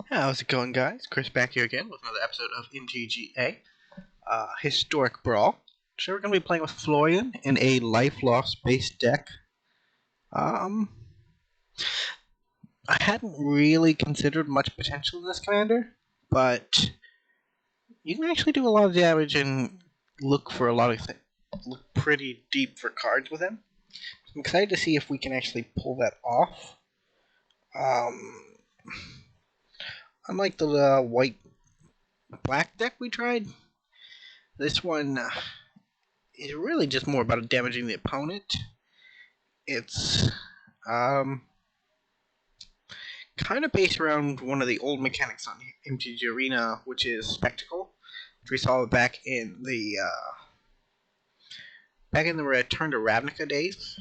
How's it going, guys? Chris back here again with another episode of MTGA, Historic Brawl. So we're going to be playing with Florian in a life loss based deck. Um, I hadn't really considered much potential in this commander, but you can actually do a lot of damage and look for a lot of things. Look pretty deep for cards with him. I'm excited to see if we can actually pull that off. Unlike the white black deck we tried, this one is really just more about damaging the opponent. It's kind of based around one of the old mechanics on MTG Arena, which is Spectacle, which we saw back in the Return to Ravnica days.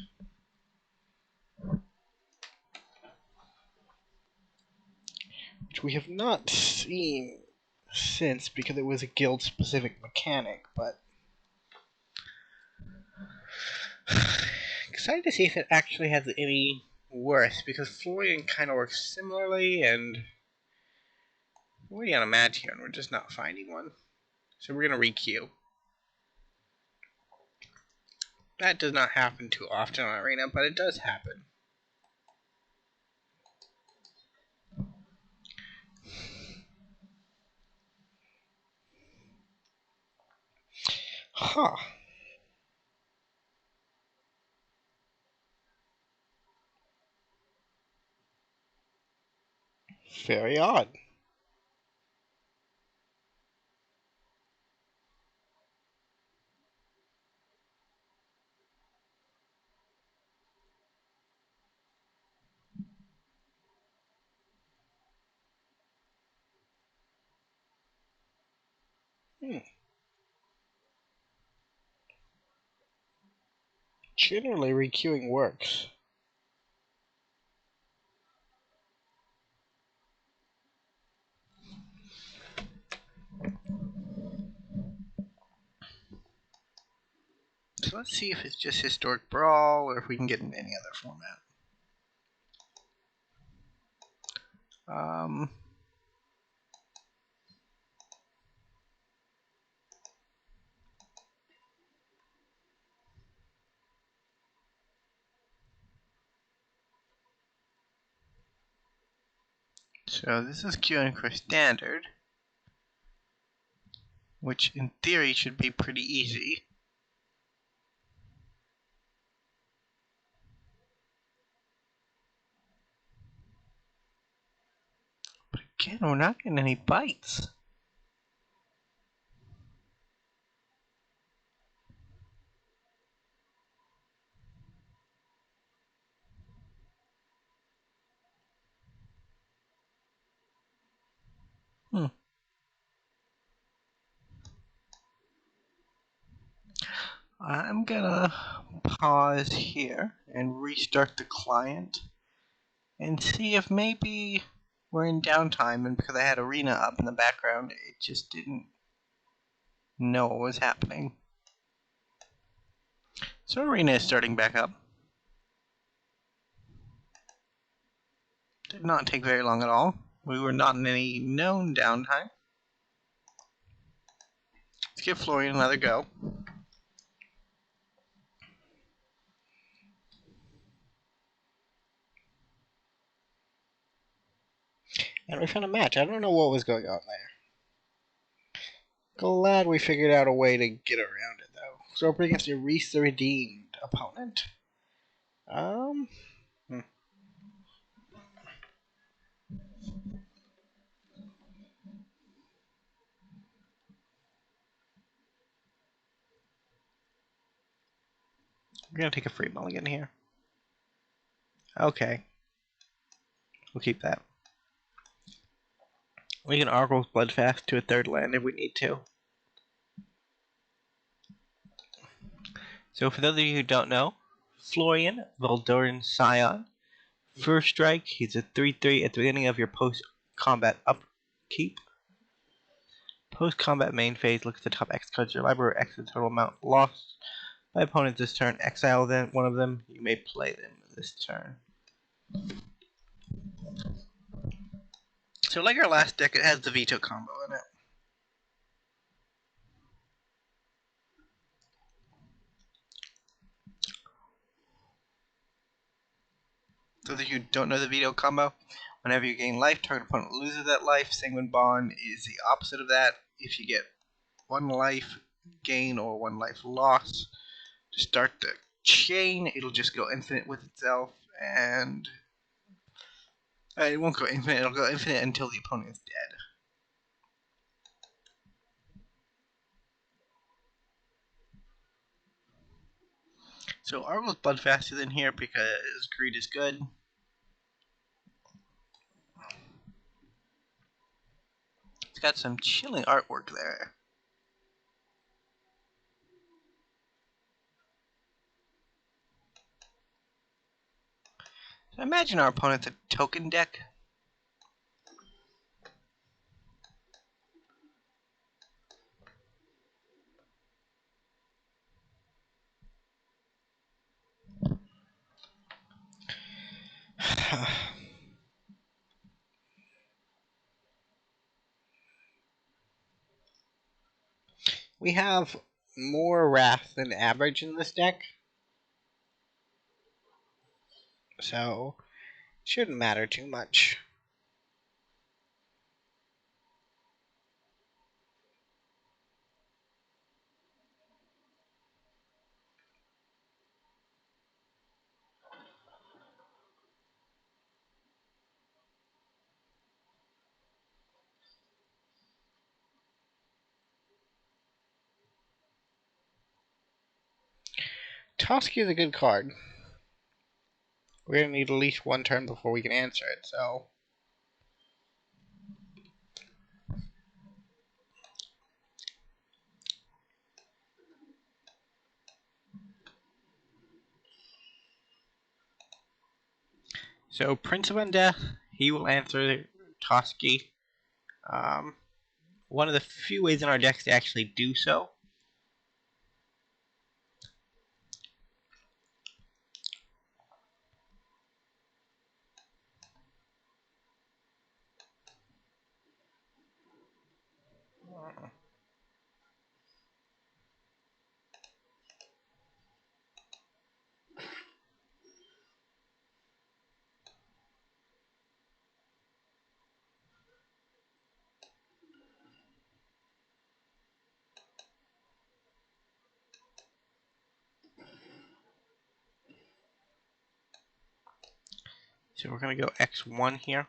Which we have not seen since because it was a guild-specific mechanic, but excited to see if it actually has any worth, because Florian kind of works similarly, and we're waiting on a match here, and we're just not finding one. So we're going to re-queue. That does not happen too often on Arena, but it does happen. Huh. Very odd. Generally, re-queuing works. So let's see if it's just Historic Brawl, or if we can get in any other format. So this is queuing for Standard, which in theory should be pretty easy. But again, we're not getting any bites. I'm gonna pause here and restart the client and see if maybe we're in downtime, and because I had Arena up in the background, it just didn't know what was happening. So Arena is starting back up. Did not take very long at all. We were not in any known downtime. Let's give Florian another go. And we found a match. I don't know what was going on there. Glad we figured out a way to get around it, though. So we're up against a redeemed opponent. Hmm. We're gonna take a free mulligan here. Okay. We'll keep that. We can Argos Bloodfast to a third land if we need to. So for those of you who don't know, Florian, Valdoran Scion. First strike, he's a 3/3 at the beginning of your post-combat upkeep. Post-combat main phase, look at the top X cards of your library, X the total amount lost by opponents this turn. Exile then one of them, you may play them this turn. So like our last deck, it has the veto combo in it. So if you don't know the veto combo, whenever you gain life, target opponent loses that life. Sanguine Bond is the opposite of that. If you get 1 life gain or 1 life loss to start the chain, it'll just go infinite with itself, and it won't go infinite, it'll go infinite until the opponent is dead. So Argo's Bloodfast is in here because greed is good. It's got some chilling artwork there. So imagine our opponent's a token deck. We have more Wrath than average in this deck, so it shouldn't matter too much. Toski is a good card. We're going to need at least 1 turn before we can answer it, so... So, Prince of Undeath, he will answer Toski. One of the few ways in our decks to actually do so. So we're going to go X1 here.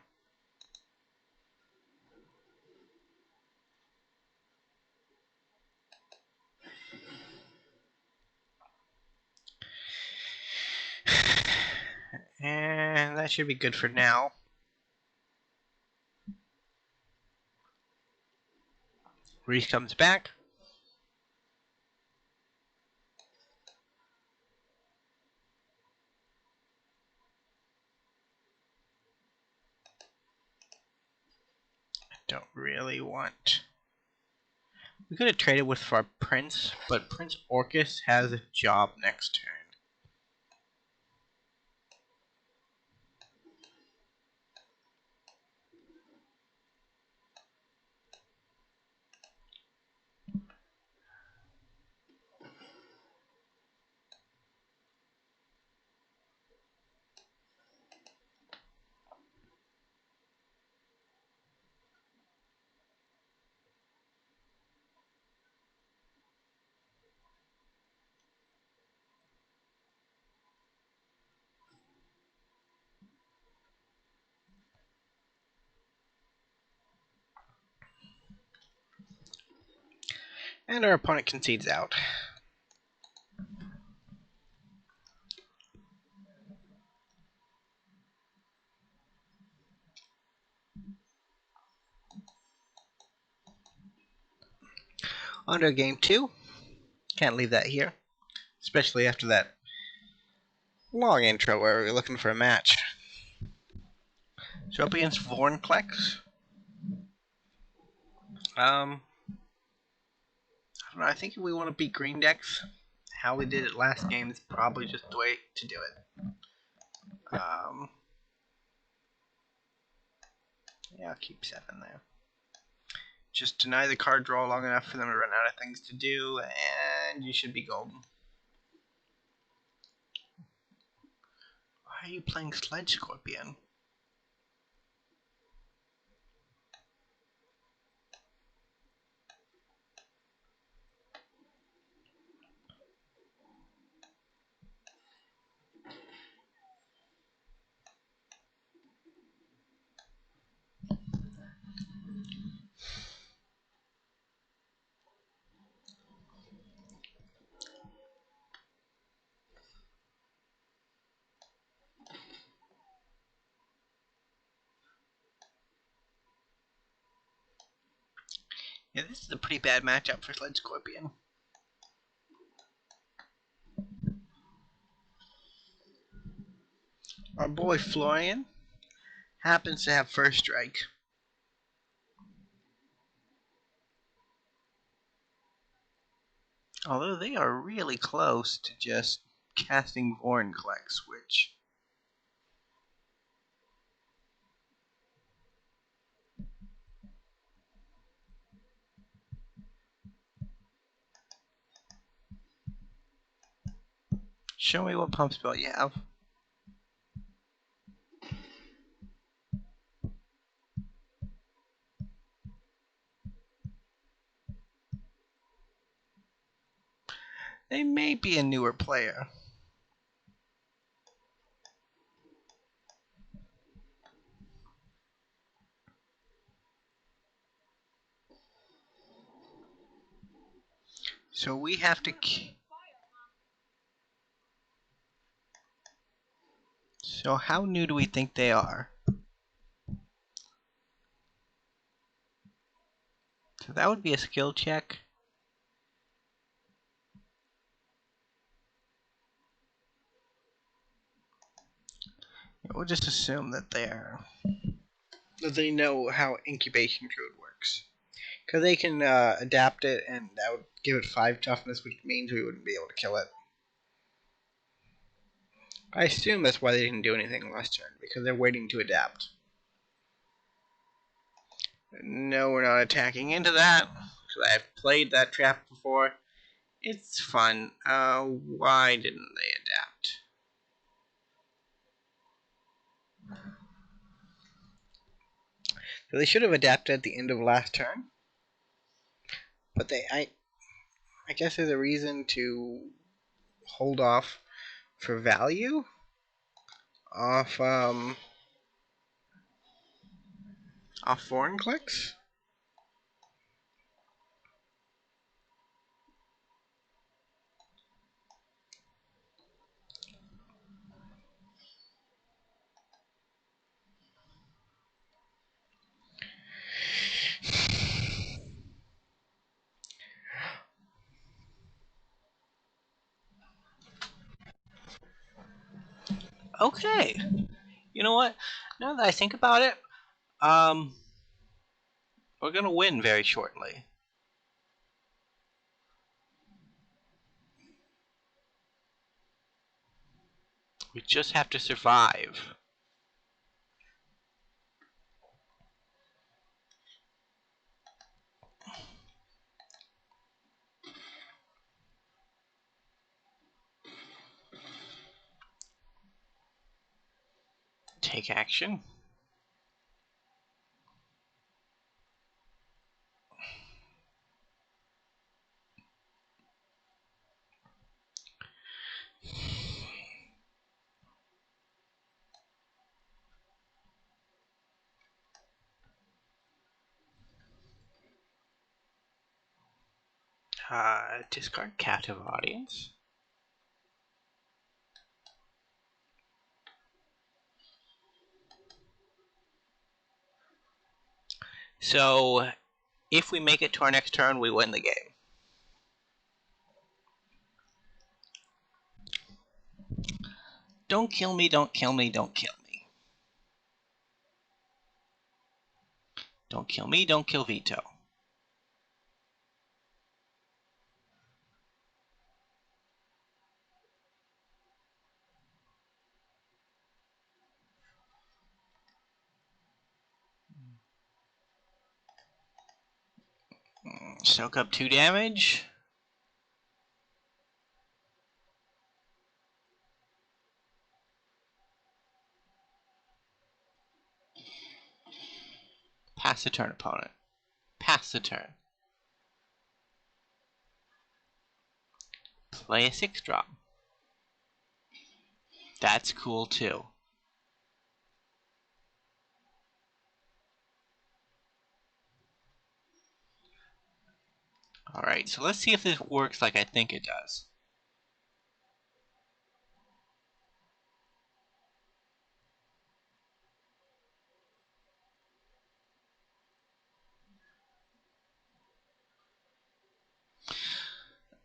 And that should be good for now. Reese comes back. I don't really want... We could have traded with our Prince, but Prince Orcus has a job next turn. And our opponent concedes out. On to game 2. Can't leave that here. Especially after that long intro where we're looking for a match. So up against Vornclex. I don't know, I think if we want to beat green decks, how we did it last game is probably just the way to do it. Yeah, I'll keep 7 there. Just deny the card draw long enough for them to run out of things to do, and you should be golden. Why are you playing Sledge Scorpion? Yeah, this is a pretty bad matchup for Sledge Scorpion. Our boy Florian happens to have first strike. Although they are really close to just casting Vorinclex, which... Show me what pump spell you have. They may be a newer player. So we have to... So how new do we think they are? So that would be a skill check. We'll just assume that they know how incubation druid works, because they can adapt it, and that would give it 5 toughness, which means we wouldn't be able to kill it. I assume that's why they didn't do anything last turn, because they're waiting to adapt. No, we're not attacking into that, because I've played that trap before. It's fun. Why didn't they adapt? So they should have adapted at the end of last turn, but I guess there's a reason to hold off for value off Vorinclex. Okay. You know what? Now that I think about it, we're gonna win very shortly. We just have to survive. Take action. Discard captive audience. So, if we make it to our next turn, we win the game. Don't kill me, don't kill me, don't kill me. Don't kill me, don't kill Vito. Soak up 2 damage. Pass the turn, opponent. Pass the turn. Play a 6-drop. That's cool too. Alright, so let's see if this works like I think it does.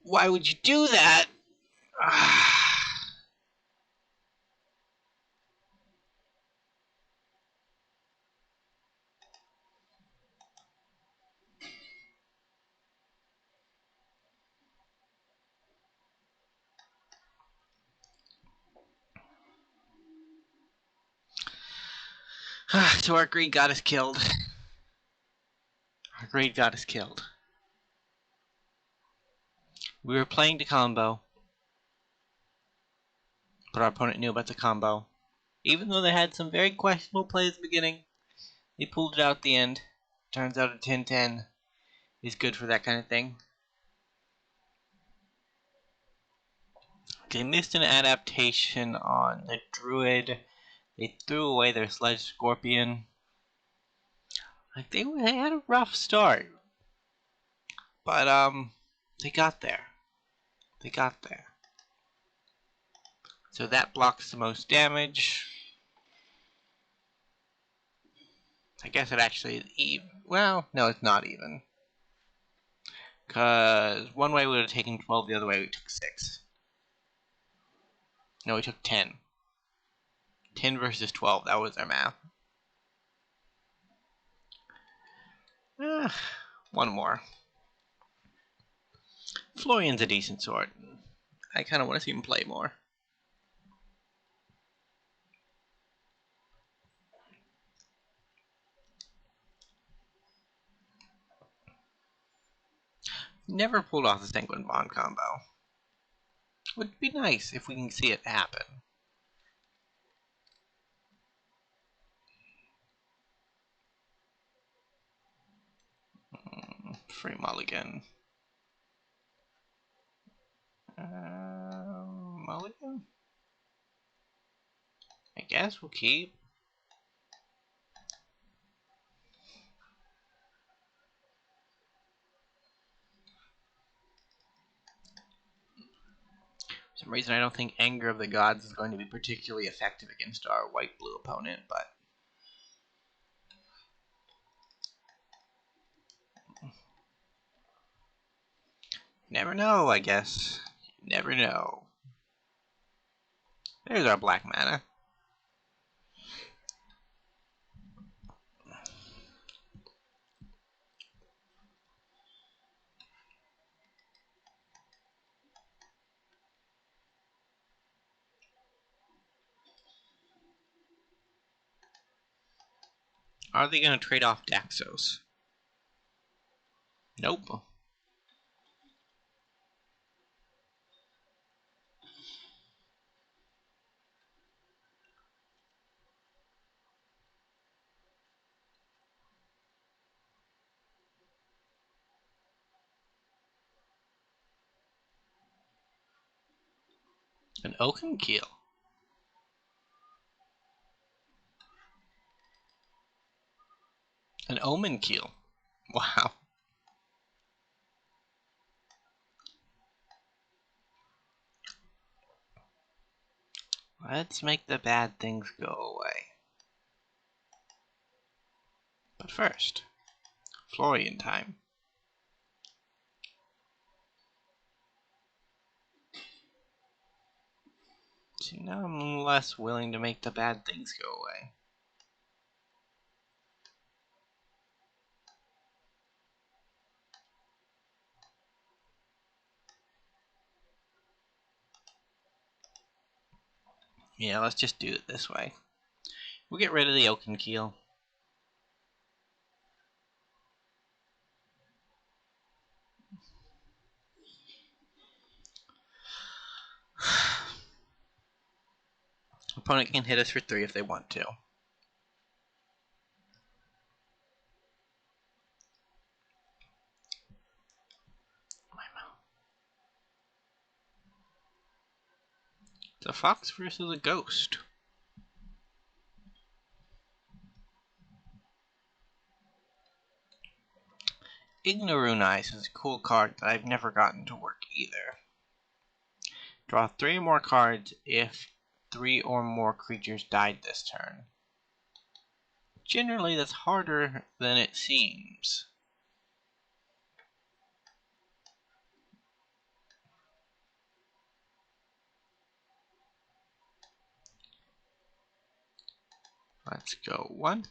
Why would you do that? So our greed got us killed. Our greed got us killed. We were playing the combo, but our opponent knew about the combo. Even though they had some very questionable plays at the beginning, they pulled it out at the end. Turns out a 10-10 is good for that kind of thing. They missed an adaptation on the druid. They threw away their sledge scorpion. Like they had a rough start, but they got there. They got there. So that blocks the most damage. I guess it actually is even. Well, no, it's not even. Because one way we would have taken 12, the other way we took 6. No, we took 10. 10 versus 12, that was our math. One more. Florian's a decent sword. I kind of want to see him play more. Never pulled off the Sanguine Bond combo. Would be nice if we can see it happen. Free mulligan. Mulligan? I guess we'll keep. For some reason I don't think Anger of the Gods is going to be particularly effective against our white-blue opponent, but never know, I guess. Never know. There's our black mana. Are they going to trade off Daxos? Nope. An Oaken Keel. An Omen Keel. Wow. Let's make the bad things go away. But first, Florian time. See, now I'm less willing to make the bad things go away. Yeah, let's just do it this way. We'll get rid of the Oaken Keel. Opponent can hit us for 3 if they want to. It's a fox versus a ghost. Ignorunize is a cool card that I've never gotten to work either. Draw 3 more cards if 3 or more creatures died this turn. Generally, that's harder than it seems. Let's go 1.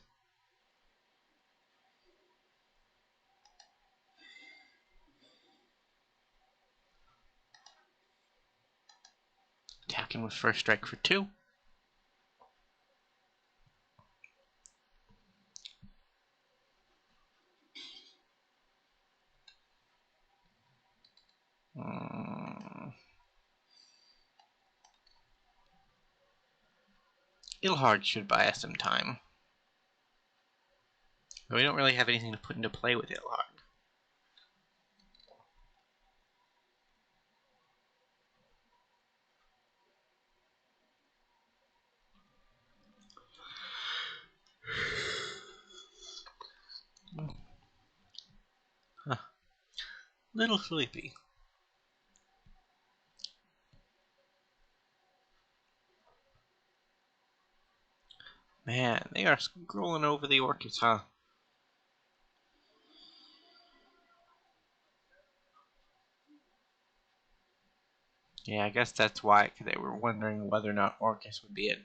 Attacking with first strike for 2. Ilhard should buy us some time. But we don't really have anything to put into play with Ilhard. Huh. Little sleepy. Man, they are scrolling over the orchids, huh? Yeah, I guess that's why they were wondering whether or not Orcus would be a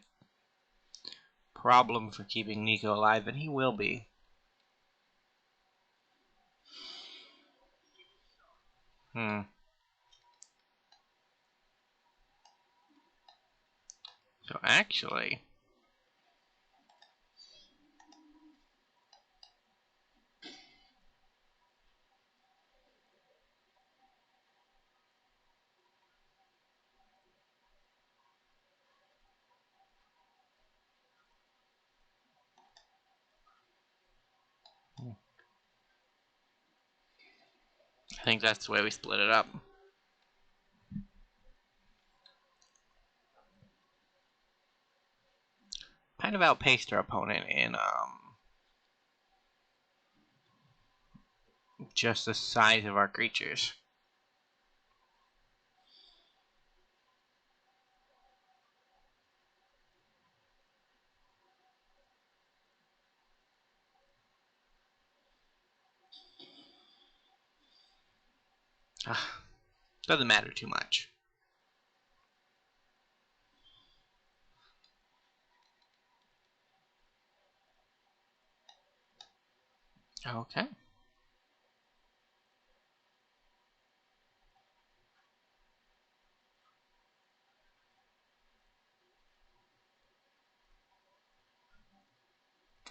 problem for keeping Nico alive, and he will be. So actually, I think that's the way we split it up. Kind of outpaced our opponent in just the size of our creatures. Doesn't matter too much. Okay.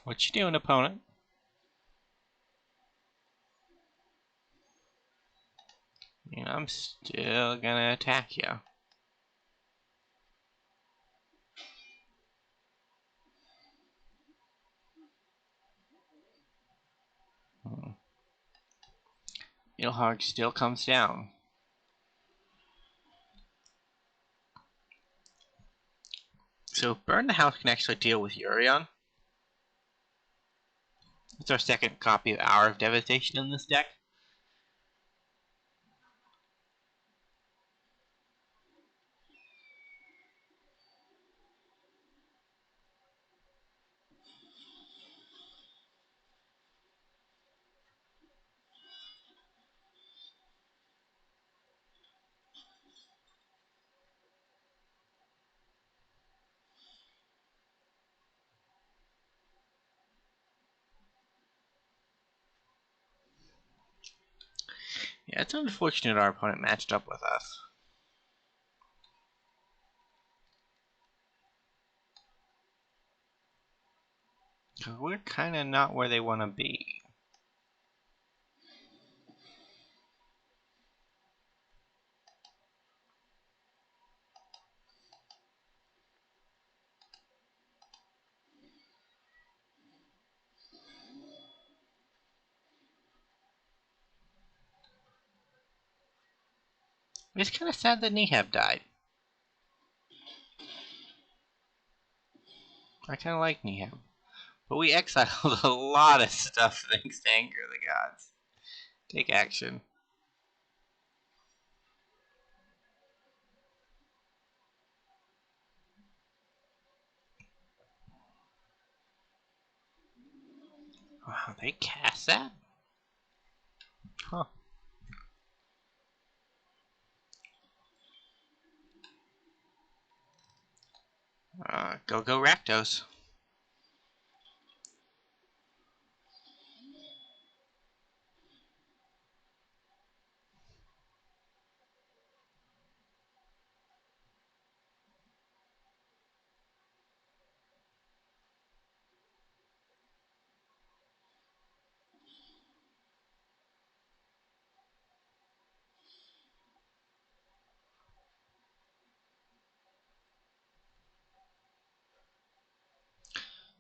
What you doing, opponent? I'm still gonna attack you. Ilhard still comes down. So Burn the House can actually deal with Urion. It's our second copy of Hour of Devastation in this deck. Yeah, it's unfortunate our opponent matched up with us. Because we're kind of not where they want to be. It's kind of sad that Nehab died. I kind of like Nehab. But we exiled a lot of stuff thanks to Anger of the Gods. Take action. Wow, they cast that? Huh. Go Rakdos.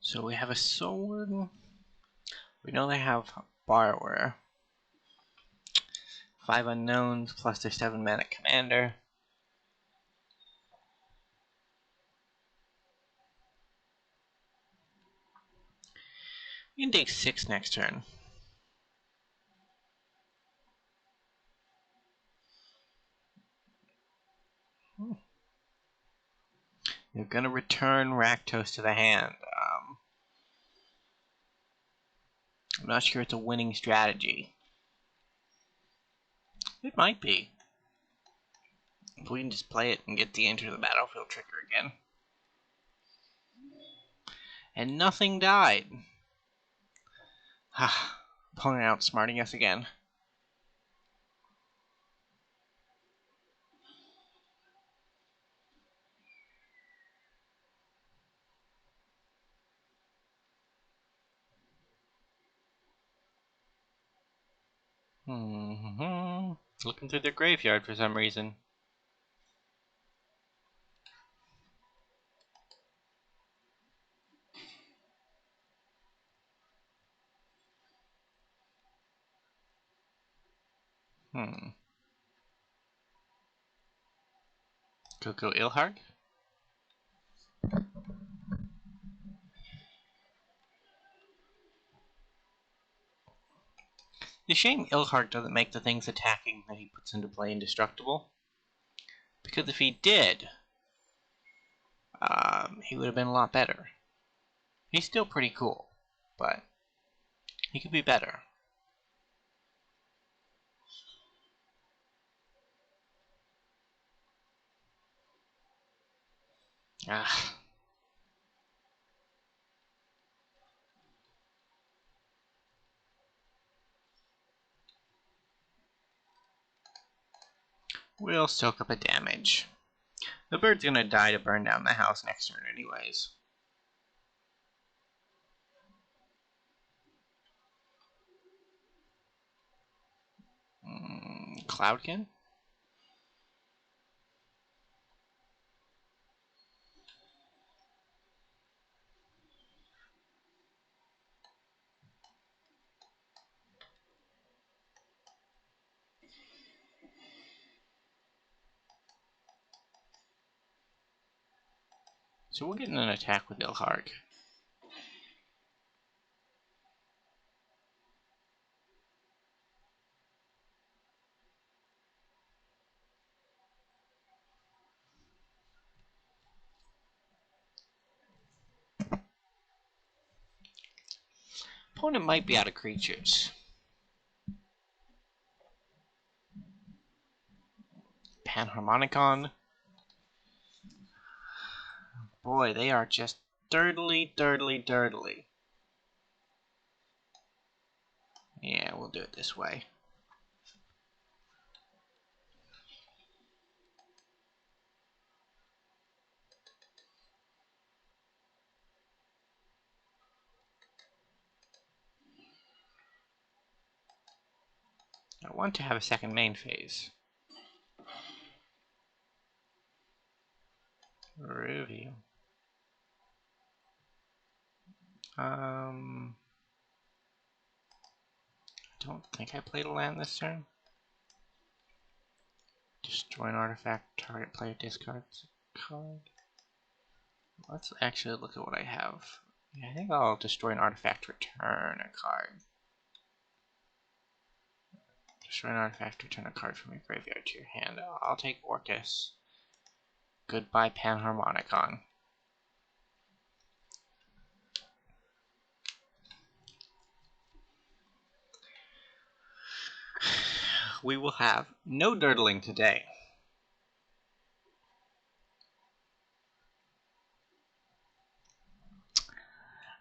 So we have a sword. We know they have Borrower. 5 unknowns plus their 7 mana commander. We can take 6 next turn. They're gonna return Rakdos to the hand. I'm not sure it's a winning strategy. It might be. If we can just play it and get the enter the battlefield trigger again. And nothing died. Opponent outsmarting us again. Looking through their graveyard for some reason. Coco Ilhard? The shame Ilhard doesn't make the things attacking that he puts into play indestructible. Because if he did, he would have been a lot better. He's still pretty cool, but he could be better. We'll soak up a damage. The bird's gonna die to burn down the house next turn anyways. Cloudkin? So we're getting an attack with Ilhard. Opponent might be out of creatures. Panharmonicon. Boy, they are just dirtily. Yeah, we'll do it this way. I want to have a second main phase. Review. I don't think I played a land this turn. Destroy an artifact, target player discards a card. Let's actually look at what I have. Yeah, I think I'll destroy an artifact, return a card. Destroy an artifact, return a card from your graveyard to your hand. I'll take Orcus. Goodbye, Panharmonicon. We will have no dirtling today.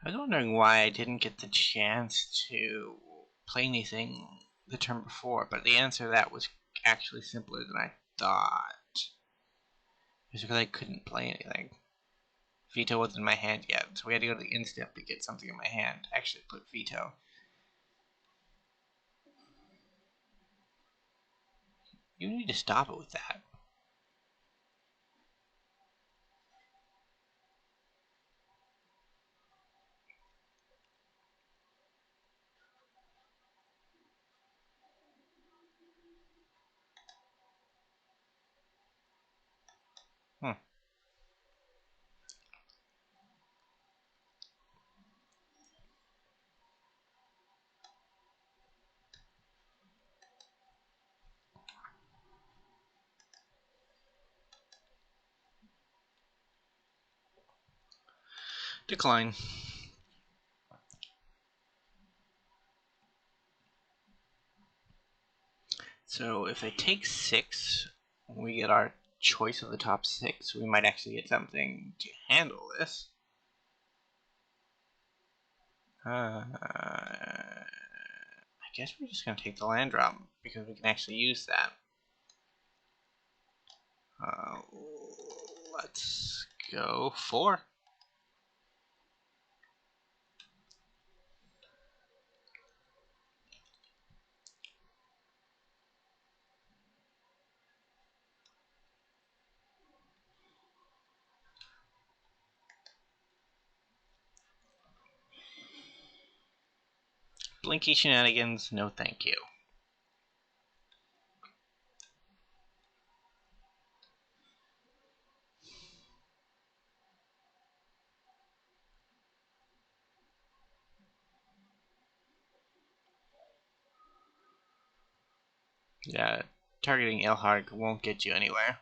I was wondering why I didn't get the chance to play anything the turn before, but the answer to that was actually simpler than I thought. It was because I couldn't play anything. Veto wasn't in my hand yet, so we had to go to the end step to get something in my hand. Actually, put Veto. You need to stop it with that. Decline. So if I take 6, we get our choice of the top 6. We might actually get something to handle this. I guess we're just going to take the land drop because we can actually use that. Let's go 4. Blinky shenanigans, no thank you. Yeah, targeting Ilharg won't get you anywhere.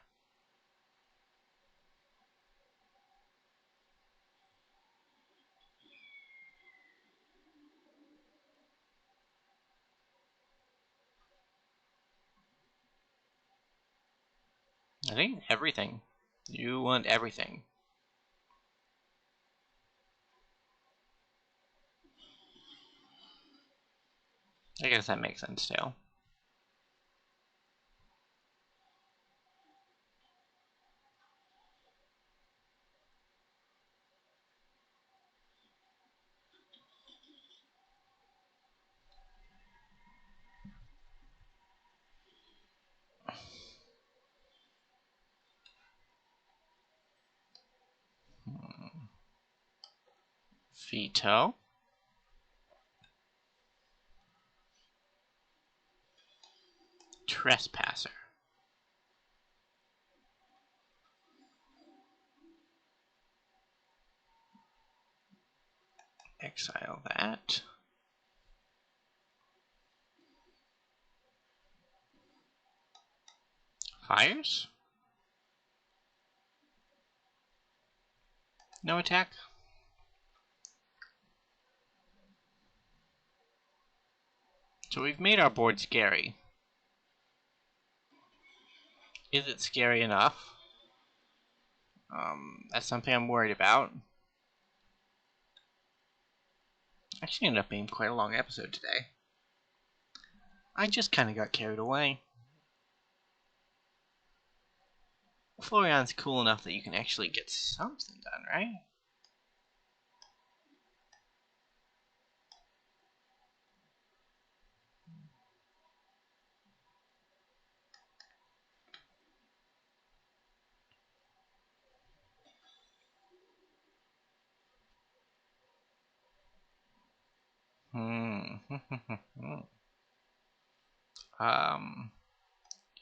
I think everything. You want everything. I guess that makes sense too. Veto. Trespasser. Exile that. Fires? No attack? So we've made our board scary. Is it scary enough? That's something I'm worried about. Actually ended up being quite a long episode today. I just kind of got carried away. Florian's cool enough that you can actually get something done, right?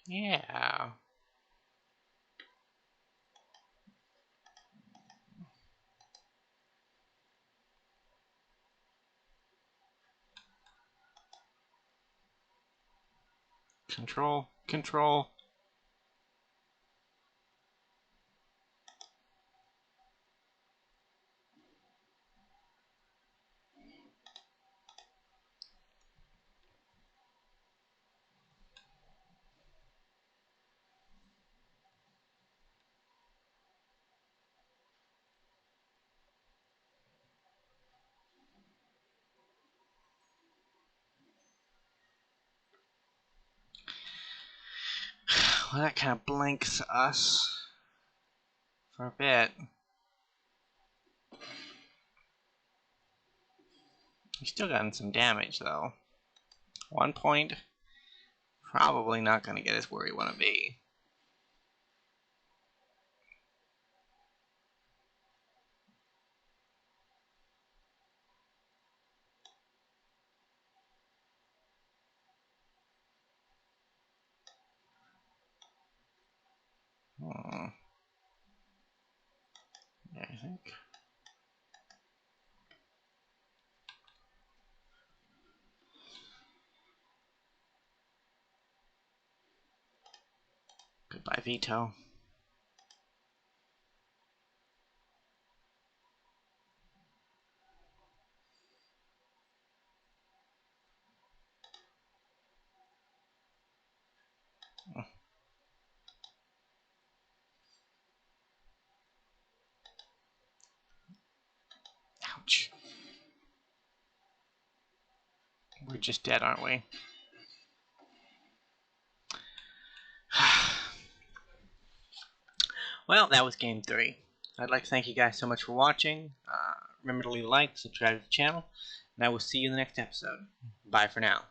Yeah. Control, control. Well, that kind of blanks us for a bit. We still gotten some damage, though. 1 point. Probably not going to get us where we want to be. Yeah, I think. Goodbye, Veto. Ouch. We're just dead, aren't we? Well, that was game 3. I'd like to thank you guys so much for watching. Remember to leave a like, subscribe to the channel, and I will see you in the next episode. Bye for now.